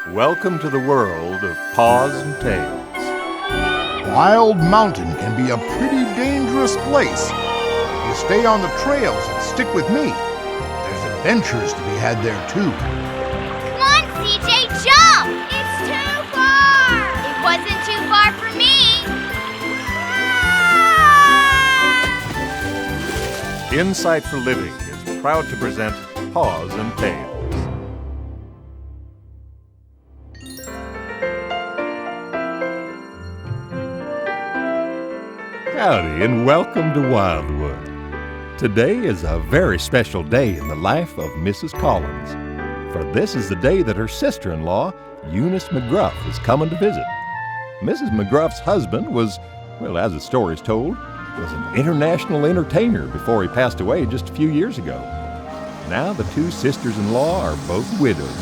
Welcome to the world of Paws and Tails. Wild Mountain can be a pretty dangerous place. If you stay on the trails and stick with me, there's adventures to be had there too. Come on, CJ, jump! It's too far! It wasn't too far for me! Insight for Living is proud to present Paws and Tails. Howdy, and welcome to Wildwood. Today is a very special day in the life of Mrs. Collins, for this is the day that her sister-in-law, Eunice McGruff, is coming to visit. Mrs. McGruff's husband was, well, as the story is told, was an international entertainer before he passed away just a few years ago. Now the two sisters-in-law are both widows,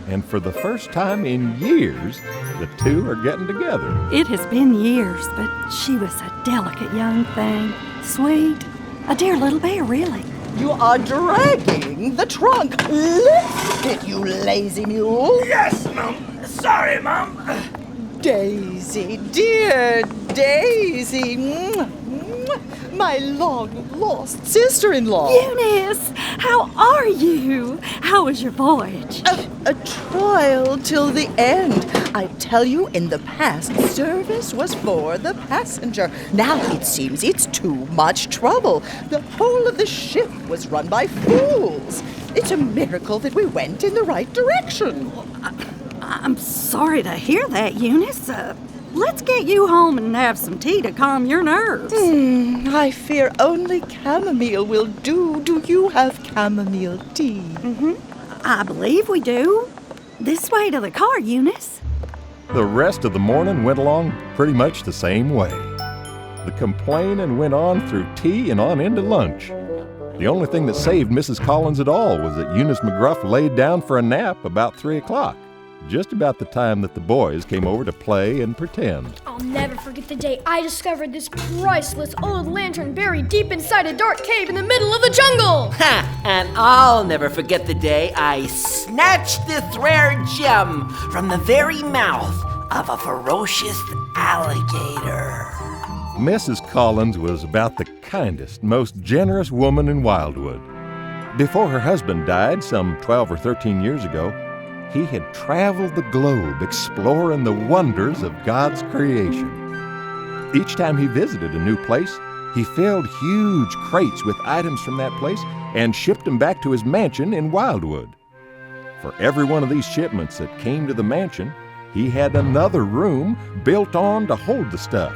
and for the first time in years, the two are getting together. It has been years, but she was a delicate young thing. Sweet. A dear little bear, really. You are dragging the trunk. Lift it, you lazy mule. Yes, Mom. Sorry, Mom. Daisy, dear Daisy. My long-lost sister-in-law. Eunice, how are you? How was your voyage? A trial till the end. I tell you, in the past, service was for the passenger. Now it seems it's too much trouble. The whole of the ship was run by fools. It's a miracle that we went in the right direction. I'm sorry to hear that, Eunice. Let's get you home and have some tea to calm your nerves. I fear only chamomile will do. Do you have chamomile tea? I believe we do. This way to the car, Eunice. The rest of the morning went along pretty much the same way. The complaining went on through tea and on into lunch. The only thing that saved Mrs. Collins at all was that Eunice McGruff laid down for a nap about 3 o'clock, just about the time that the boys came over to play and pretend. I'll never forget the day I discovered this priceless old lantern buried deep inside a dark cave in the middle of the jungle! Ha! And I'll never forget the day I snatched this rare gem from the very mouth of a ferocious alligator. Mrs. Collins was about the kindest, most generous woman in Wildwood. Before her husband died some 12 or 13 years ago, he had traveled the globe exploring the wonders of God's creation. Each time he visited a new place, he filled huge crates with items from that place and shipped them back to his mansion in Wildwood. For every one of these shipments that came to the mansion, he had another room built on to hold the stuff.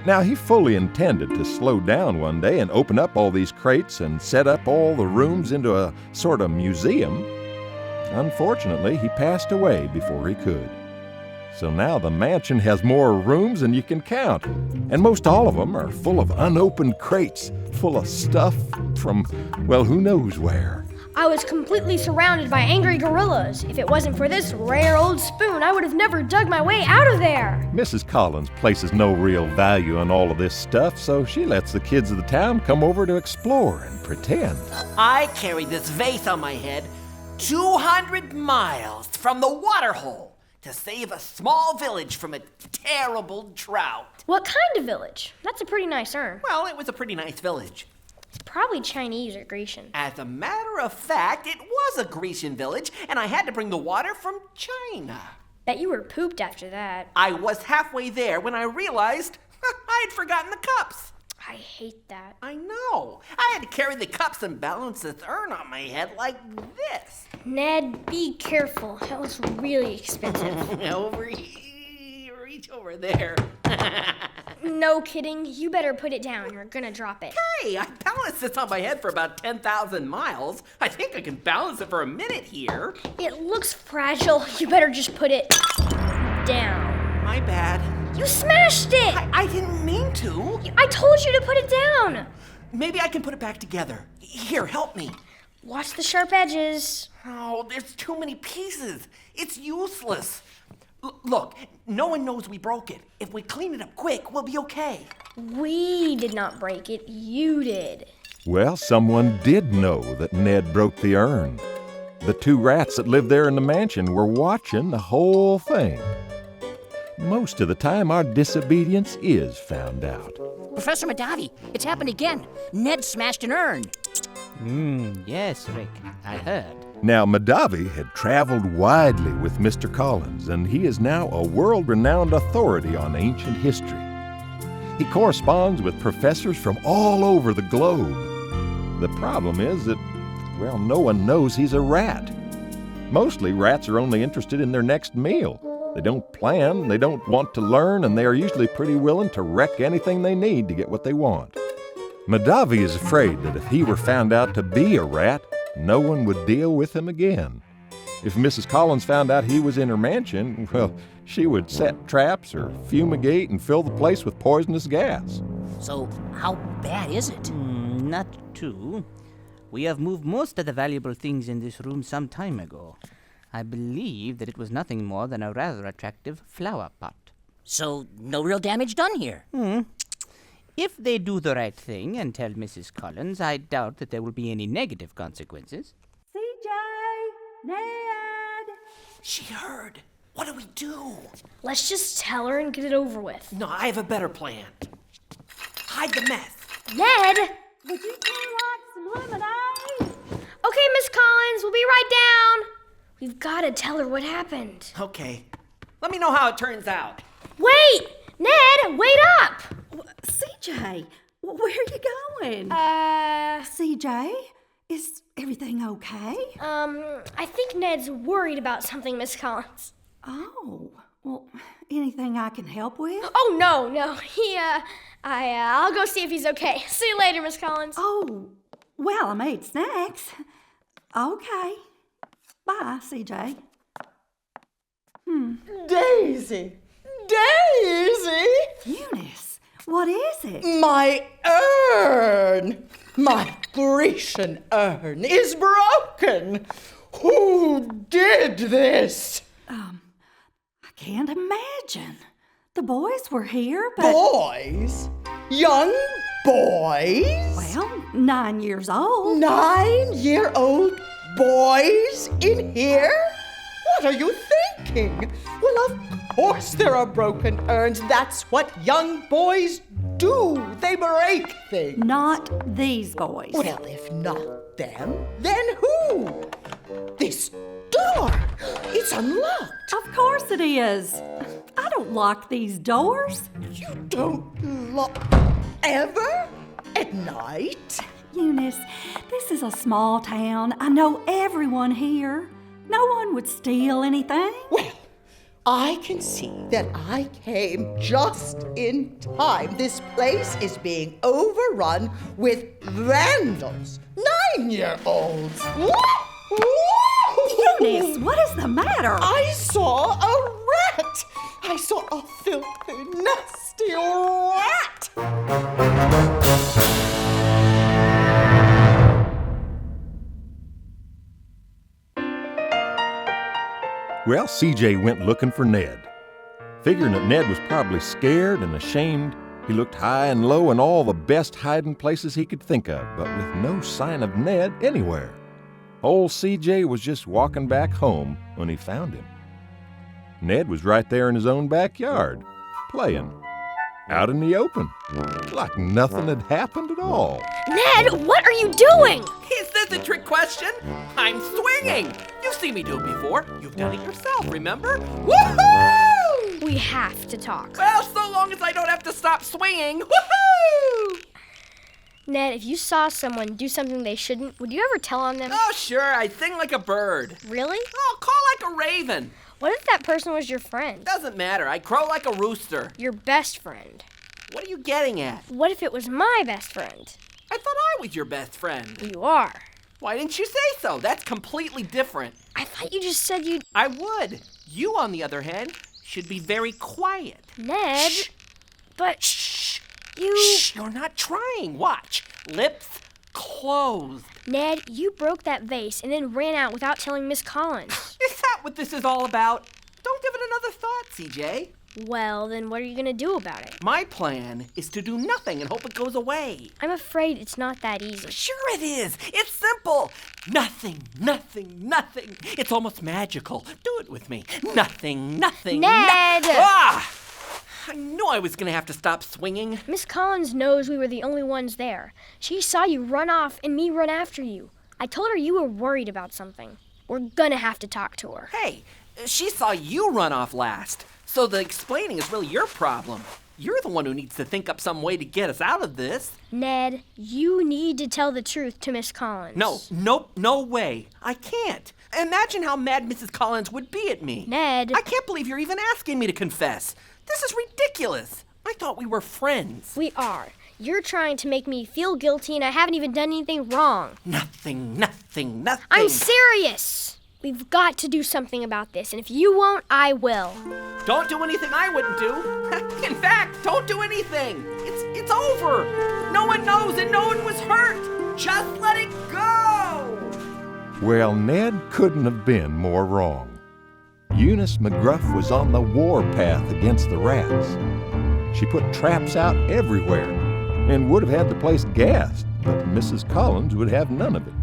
Now, he fully intended to slow down one day and open up all these crates and set up all the rooms into a sort of museum. Unfortunately, he passed away before he could. So now the mansion has more rooms than you can count, and most all of them are full of unopened crates, full of stuff from, well, who knows where. I was completely surrounded by angry gorillas. If it wasn't for this rare old spoon, I would have never dug my way out of there. Mrs. Collins places no real value on all of this stuff, so she lets the kids of the town come over to explore and pretend. I carried this vase on my head 200 miles from the waterhole to save a small village from a terrible drought. What kind of village? That's a pretty nice urn. Well, it was a pretty nice village. It's probably Chinese or Grecian. As a matter of fact, it was a Grecian village, and I had to bring the water from China. Bet you were pooped after that. I was halfway there when I realized I had forgotten the cups. I hate that. I know. I had to carry the cups and balance this urn on my head like this. Ned, be careful. That was really expensive. Reach over there. No kidding. You better put it down. You're gonna drop it. Hey, I balanced this on my head for about 10,000 miles. I think I can balance it for a minute here. It looks fragile. You better just put it down. My bad. You smashed it! I didn't mean to. I told you to put it down. Maybe I can put it back together. Here, help me. Watch the sharp edges. Oh, there's too many pieces. It's useless. Look, no one knows we broke it. If we clean it up quick, we'll be okay. We did not break it. You did. Well, someone did know that Ned broke the urn. The 2 rats that lived there in the mansion were watching the whole thing. Most of the time, our disobedience is found out. Professor Madavi, it's happened again. Ned smashed an urn. Yes, Rick, I heard. Now, Madavi had traveled widely with Mr. Collins, and he is now a world-renowned authority on ancient history. He corresponds with professors from all over the globe. The problem is that, well, no one knows he's a rat. Mostly, rats are only interested in their next meal. They don't plan, they don't want to learn, and they are usually pretty willing to wreck anything they need to get what they want. Madavi is afraid that if he were found out to be a rat, no one would deal with him again. If Mrs. Collins found out he was in her mansion, well, she would set traps or fumigate and fill the place with poisonous gas. So, how bad is it? Not too. We have moved most of the valuable things in this room some time ago. I believe that it was nothing more than a rather attractive flower pot. So, no real damage done here? If they do the right thing and tell Mrs. Collins, I doubt that there will be any negative consequences. C.J. Ned! She heard. What do? Let's just tell her and get it over with. No, I have a better plan. Hide the meth. Ned! Would you two like some lemonade? Okay, Miss Collins, we'll be right down. We've got to tell her what happened. Okay. Let me know how it turns out. Wait! Ned, wait up! C.J., where are you going? C.J., is everything okay? I think Ned's worried about something, Miss Collins. Oh, well, anything I can help with? Oh, no. I'll go see if he's okay. See you later, Miss Collins. Oh, well, I made snacks. Okay. Bye, C.J. Daisy! Eunice, what is it? My urn! My Grecian urn is broken! Who did this? I can't imagine. The boys were here, but... Boys? Young boys? Well, 9 years old. 9-year-old boys in here? What are you thinking? Well, of course there are broken urns. That's what young boys do. They break things. Not these boys. Well, if not them, then who? This door. It's unlocked. Of course it is. I don't lock these doors. You don't lock ever? At night? Eunice, this is a small town. I know everyone here. No one would steal anything. Well, I can see that I came just in time. This place is being overrun with vandals. 9-year-olds. Eunice, what is the matter? I saw a rat. I saw a filthy, nasty rat. Well, C.J. went looking for Ned. Figuring that Ned was probably scared and ashamed, he looked high and low in all the best hiding places he could think of, but with no sign of Ned anywhere. Old C.J. was just walking back home when he found him. Ned was right there in his own backyard, playing, out in the open, like nothing had happened at all. Ned, what are you doing? Is this a trick question? I'm swinging. You've seen me do it before. You've done it yourself, remember? Woohoo! We have to talk. Well, so long as I don't have to stop swinging. Woohoo! Ned, if you saw someone do something they shouldn't, would you ever tell on them? Oh, sure. I sing like a bird. Really? Oh, call like a raven. What if that person was your friend? Doesn't matter. I crow like a rooster. Your best friend. What are you getting at? What if it was my best friend? I thought I was your best friend. You are. Why didn't you say so? That's completely different. I thought you just said you'd... I would. You, on the other hand, should be very quiet. Ned, Shh. but... Shh. You... Shh, you're not trying. Watch. Lips closed. Ned, you broke that vase and then ran out without telling Miss Collins. Is that what this is all about? Don't give it another thought, CJ. Well, then what are you gonna do about it? My plan is to do nothing and hope it goes away. I'm afraid it's not that easy. Sure it is. It's simple. Nothing, nothing, nothing. It's almost magical. Do it with me. Nothing, nothing. Ned! I knew I was going to have to stop swinging. Miss Collins knows we were the only ones there. She saw you run off and me run after you. I told her you were worried about something. We're gonna have to talk to her. Hey, she saw you run off last. So the explaining is really your problem. You're the one who needs to think up some way to get us out of this. Ned, you need to tell the truth to Miss Collins. No way. I can't. Imagine how mad Mrs. Collins would be at me. Ned. I can't believe you're even asking me to confess. This is ridiculous. I thought we were friends. We are. You're trying to make me feel guilty and I haven't even done anything wrong. Nothing. I'm serious. We've got to do something about this, and if you won't, I will. Don't do anything I wouldn't do. In fact, don't do anything. It's over. No one knows and no one was hurt. Just let it go. Well, Ned couldn't have been more wrong. Eunice McGruff was on the war path against the rats. She put traps out everywhere and would have had the place gassed, but Mrs. Collins would have none of it.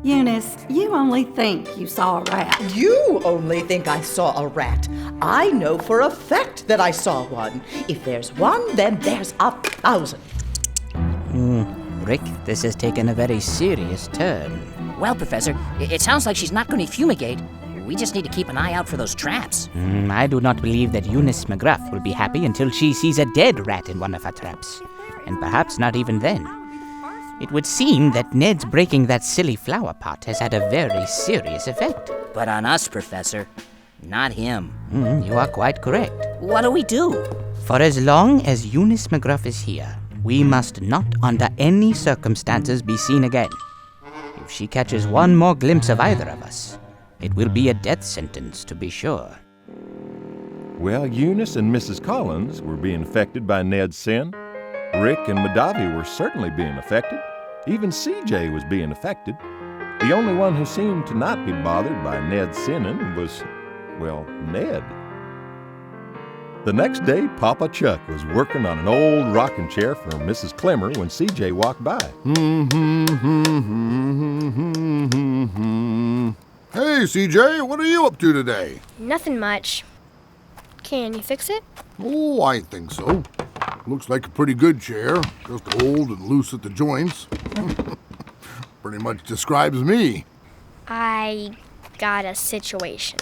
Eunice, you only think you saw a rat. You only think I saw a rat. I know for a fact that I saw one. If there's one, then there's 1,000. Rick, this has taken a very serious turn. Well, Professor, it sounds like she's not going to fumigate. We just need to keep an eye out for those traps. I do not believe that Eunice McGruff will be happy until she sees a dead rat in one of her traps. And perhaps not even then. It would seem that Ned's breaking that silly flower pot has had a very serious effect. But on us, Professor, not him. You are quite correct. What do we do? For as long as Eunice McGruff is here, we must not under any circumstances be seen again. If she catches one more glimpse of either of us, it will be a death sentence, to be sure. Well, Eunice and Mrs. Collins were being affected by Ned's sin. Rick and Madavi were certainly being affected. Even C.J. was being affected. The only one who seemed to not be bothered by Ned's sinning was, well, Ned. The next day, Papa Chuck was working on an old rocking chair for Mrs. Clemmer when C.J. walked by. Hey, C.J., what are you up to today? Nothing much. Can you fix it? Oh, I think so. Looks like a pretty good chair, just old and loose at the joints. Pretty much describes me. I got a situation.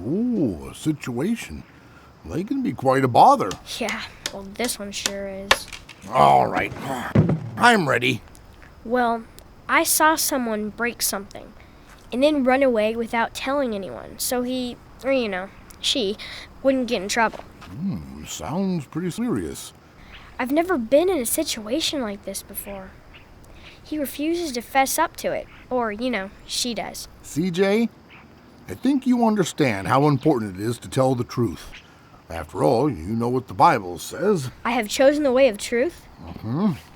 Ooh, a situation. They can be quite a bother. Yeah, well, this one sure is. All right, I'm ready. Well, I saw someone break something and then run away without telling anyone, so he, or she, wouldn't get in trouble. Sounds pretty serious. I've never been in a situation like this before. He refuses to fess up to it, or, she does. CJ, I think you understand how important it is to tell the truth. After all, you know what the Bible says. I have chosen the way of truth.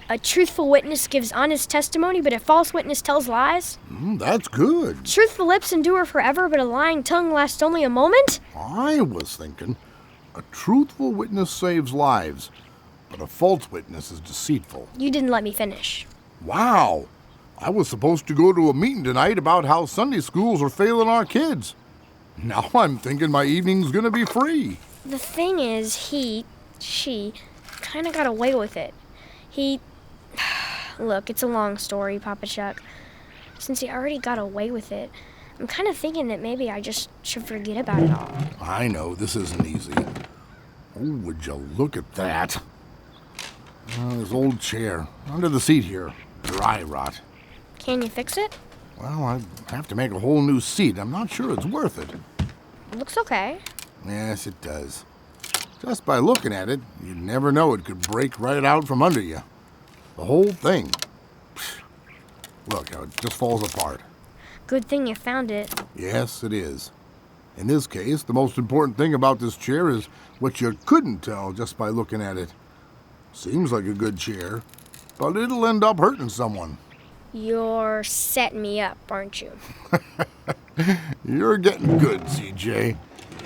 A truthful witness gives honest testimony, but a false witness tells lies. That's good. Truthful lips endure forever, but a lying tongue lasts only a moment. I was thinking, a truthful witness saves lives, but a false witness is deceitful. You didn't let me finish. Wow. I was supposed to go to a meeting tonight about how Sunday schools are failing our kids. Now I'm thinking my evening's gonna be free. The thing is, she kind of got away with it. Look, it's a long story, Papa Chuck. Since he already got away with it, I'm kind of thinking that maybe I just should forget about it all. I know, this isn't easy. Oh, would you look at that? This old chair, under the seat here, dry rot. Can you fix it? Well, I'd have to make a whole new seat. I'm not sure it's worth it. It looks okay. Yes, it does. Just by looking at it, you'd never know it could break right out from under you. The whole thing. Look how it just falls apart. Good thing you found it. Yes, it is. In this case, the most important thing about this chair is what you couldn't tell just by looking at it. Seems like a good chair, but it'll end up hurting someone. You're setting me up, aren't you? You're getting good, CJ.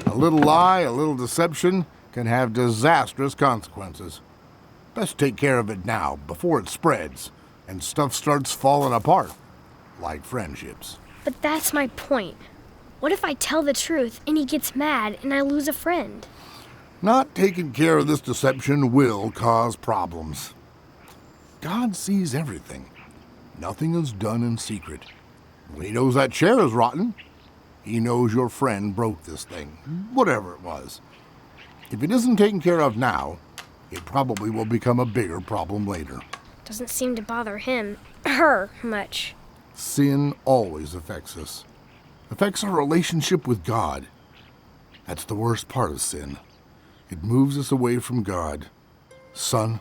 A little lie, a little deception, can have disastrous consequences. Best take care of it now, before it spreads, and stuff starts falling apart, like friendships. But that's my point. What if I tell the truth and he gets mad and I lose a friend? Not taking care of this deception will cause problems. God sees everything. Nothing is done in secret. When he knows that chair is rotten, he knows your friend broke this thing, whatever it was. If it isn't taken care of now, it probably will become a bigger problem later. Doesn't seem to bother her much. Sin always affects us. Affects our relationship with God. That's the worst part of sin. It moves us away from God. Son,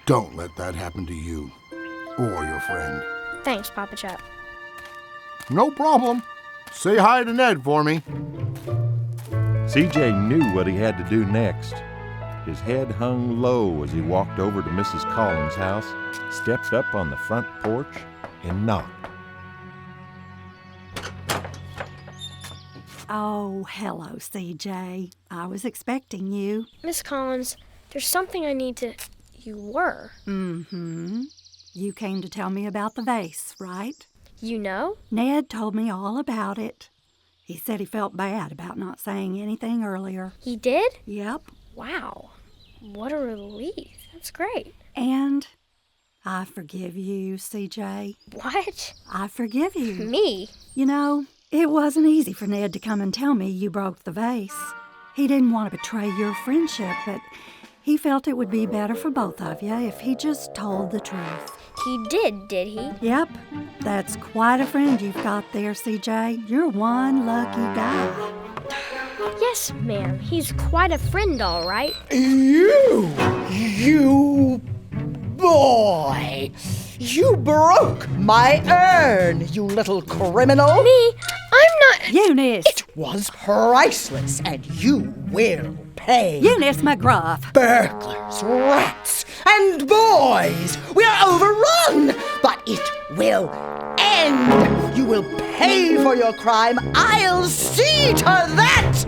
don't let that happen to you or your friend. Thanks, Papa Chap. No problem. Say hi to Ned for me. CJ knew what he had to do next. His head hung low as he walked over to Mrs. Collins' house, stepped up on the front porch, and knocked. Oh, hello, CJ. I was expecting you. Miss Collins, there's something I need to... You were. Mm-hmm. You came to tell me about the vase, right? You know? Ned told me all about it. He said he felt bad about not saying anything earlier. He did? Yep. Wow. What a relief. That's great. And I forgive you, CJ. What? I forgive you. Me? You know, it wasn't easy for Ned to come and tell me you broke the vase. He didn't want to betray your friendship, but he felt it would be better for both of you if he just told the truth. He did he? Yep. That's quite a friend you've got there, CJ. You're one lucky guy. Yes, ma'am. He's quite a friend, all right. You boy! You broke my urn, you little criminal! Me? I'm not... Eunice! It was priceless, and you will pay. Eunice McGruff! Burglars, rats, and boys! We are overrun, but it will end. You will pay for your crime. I'll see to that!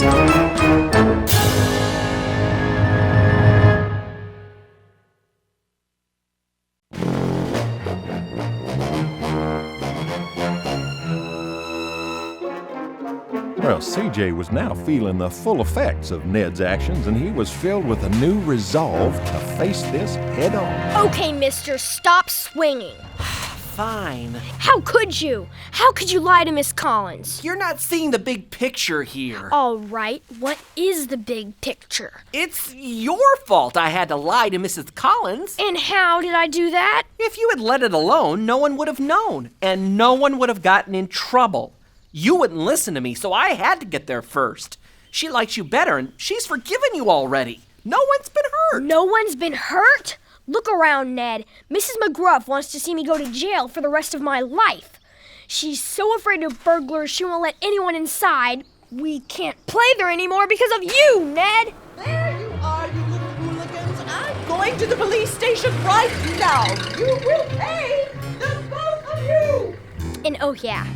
Well, CJ was now feeling the full effects of Ned's actions, and he was filled with a new resolve to face this head on. Okay, mister, stop swinging. Fine. How could you? How could you lie to Miss Collins? You're not seeing the big picture here. All right, what is the big picture? It's your fault I had to lie to Mrs. Collins. And how did I do that? If you had let it alone, no one would have known, and no one would have gotten in trouble. You wouldn't listen to me, so I had to get there first. She likes you better, and she's forgiven you already. No one's been hurt. No one's been hurt? Look around, Ned. Mrs. McGruff wants to see me go to jail for the rest of my life. She's so afraid of burglars she won't let anyone inside. We can't play there anymore because of you, Ned. There you are, you little hooligans. I'm going to the police station right now. You will pay, the both of you. And oh yeah,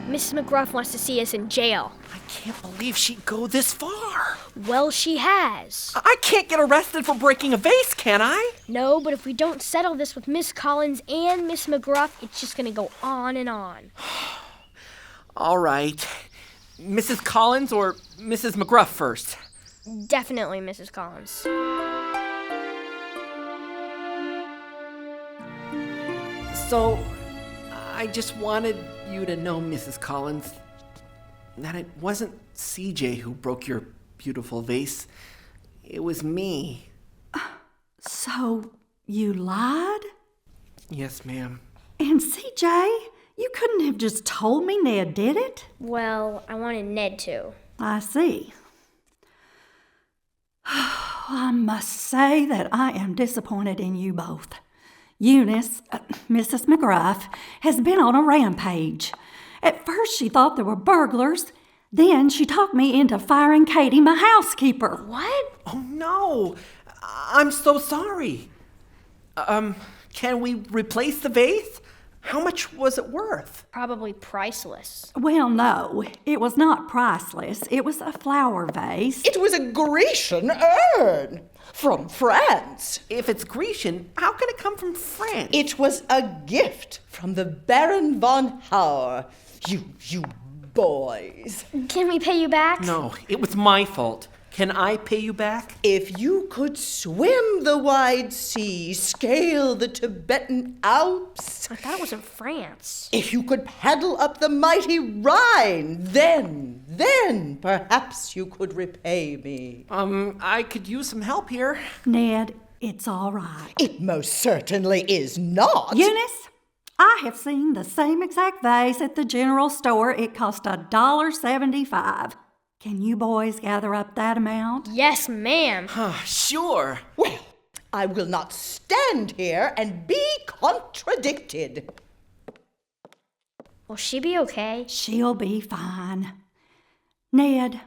Mrs. McGruff wants to see us in jail. I can't believe she'd go this far. Well, she has. I can't get arrested for breaking a vase, can I? No, but if we don't settle this with Miss Collins and Miss McGruff, it's just gonna go on and on. All right. Mrs. Collins or Mrs. McGruff first? Definitely Mrs. Collins. So, I just wanted you to know, Mrs. Collins, that it wasn't CJ who broke your beautiful vase. It was me. So, you lied? Yes, ma'am. And CJ, you couldn't have just told me Ned did it? Well, I wanted Ned to. I see. I must say that I am disappointed in you both. Eunice, Mrs. McGruff, has been on a rampage. At first she thought there were burglars. Then she talked me into firing Katie, my housekeeper. What? Oh, no. I'm so sorry. Can we replace the vase? How much was it worth? Probably priceless. Well, no, it was not priceless. It was a flower vase. It was a Grecian urn from France. If it's Grecian, how can it come from France? It was a gift from the Baron von Howell. You boys. Can we pay you back? No, it was my fault. Can I pay you back? If you could swim the wide sea, scale the Tibetan Alps, I thought it was in France. if you could paddle up the mighty Rhine, then perhaps you could repay me. I could use some help here. Ned, it's all right. It most certainly is not. Eunice, I have seen the same exact vase at the general store. It cost $1.75. Can you boys gather up that amount? Yes, ma'am. Sure. Well, I will not stand here and be contradicted. Will she be okay? She'll be fine. Ned,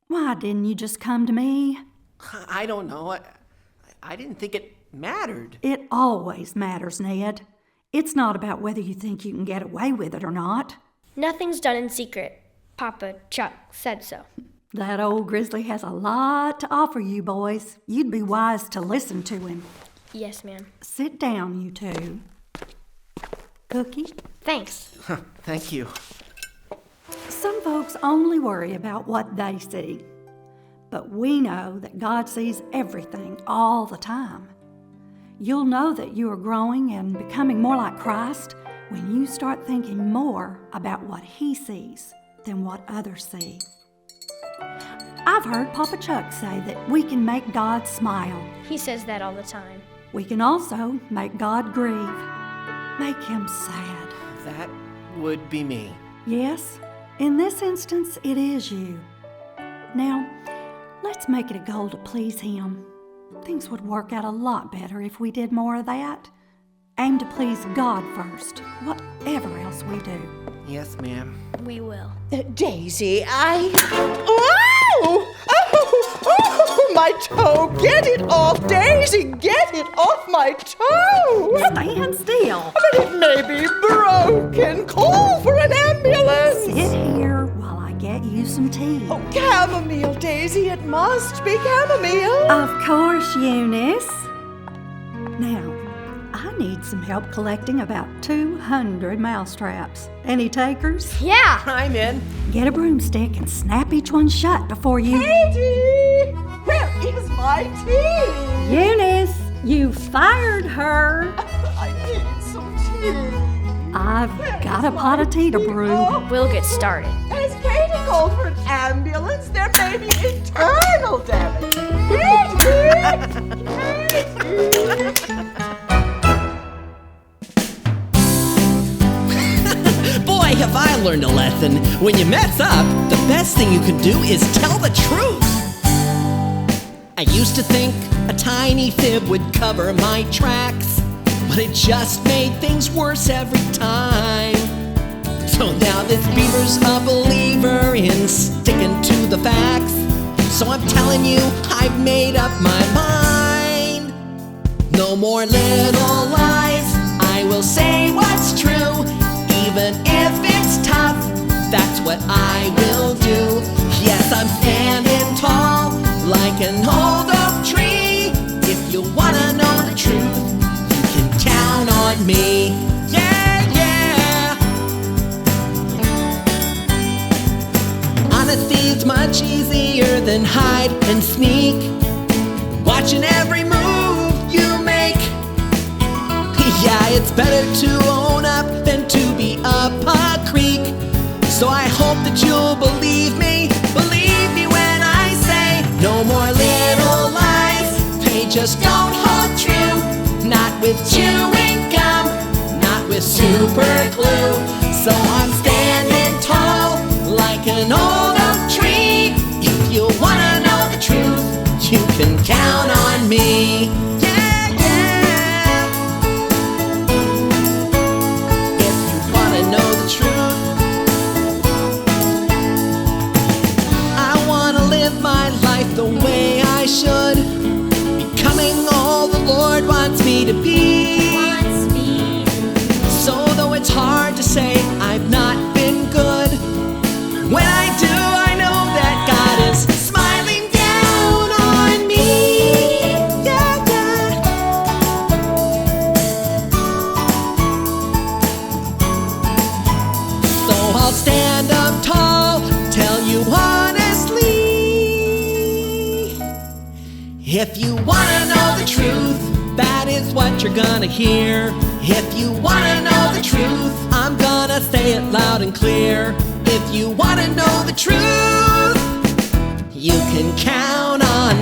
why didn't you just come to me? I don't know. I didn't think it mattered. It always matters, Ned. It's not about whether you think you can get away with it or not. Nothing's done in secret. Papa Chuck said so. That old grizzly has a lot to offer you boys. You'd be wise to listen to him. Yes, ma'am. Sit down, you two. Cookie? Thanks. Thank you. Some folks only worry about what they see. But we know that God sees everything all the time. You'll know that you are growing and becoming more like Christ when you start thinking more about what He sees than what others see. I've heard Papa Chuck say that we can make God smile. He says that all the time. We can also make God grieve, make Him sad. That would be me. Yes, in this instance, it is you. Now, let's make it a goal to please Him. Things would work out a lot better if we did more of that. Aim to please God first, whatever else we do. Yes, ma'am. We will. Daisy, Oh, my toe! Get it off, Daisy! Get it off my toe! Stand still. But it may be broken. Call for an ambulance. Sit here while I get you some tea. Oh, chamomile, Daisy. It must be chamomile. Of course, Eunice. Now, I need some help collecting about 200 mousetraps. Any takers? Yeah! I'm in. Get a broomstick and snap each one shut before you... Katie! Where is my tea? Eunice, you fired her. I need some tea. I've got a pot of tea to brew. We'll get started. Has Katie called for an ambulance? There may be internal damage. Katie! Boy, have I learned a lesson. When you mess up, the best thing you can do is tell the truth. I used to think a tiny fib would cover my tracks, but it just made things worse every time. So now this beaver's a believer in sticking to the facts. So I'm telling you, I've made up my mind. No more little lies, I will say what's true. Even if it's tough, that's what I will do. Yes, I'm standing tall like an old oak tree. If you wanna know the truth, you can count on me. Yeah, yeah. Honesty's much easier than hide and sneak. Watching every move you make. Yeah, it's better to own up than to be up a creek. So I hope that you'll believe me when I say no more little lies. They just don't hold true. Not with chewing gum, not with super glue. So I'm standing tall like an old oak tree. If you wanna know the truth, you can count on me. The way I should, becoming all the Lord wants me to be. So though If you wanna know the truth, that is what you're gonna hear. If you wanna know the truth, I'm gonna say it loud and clear. If you wanna know the truth, you can count on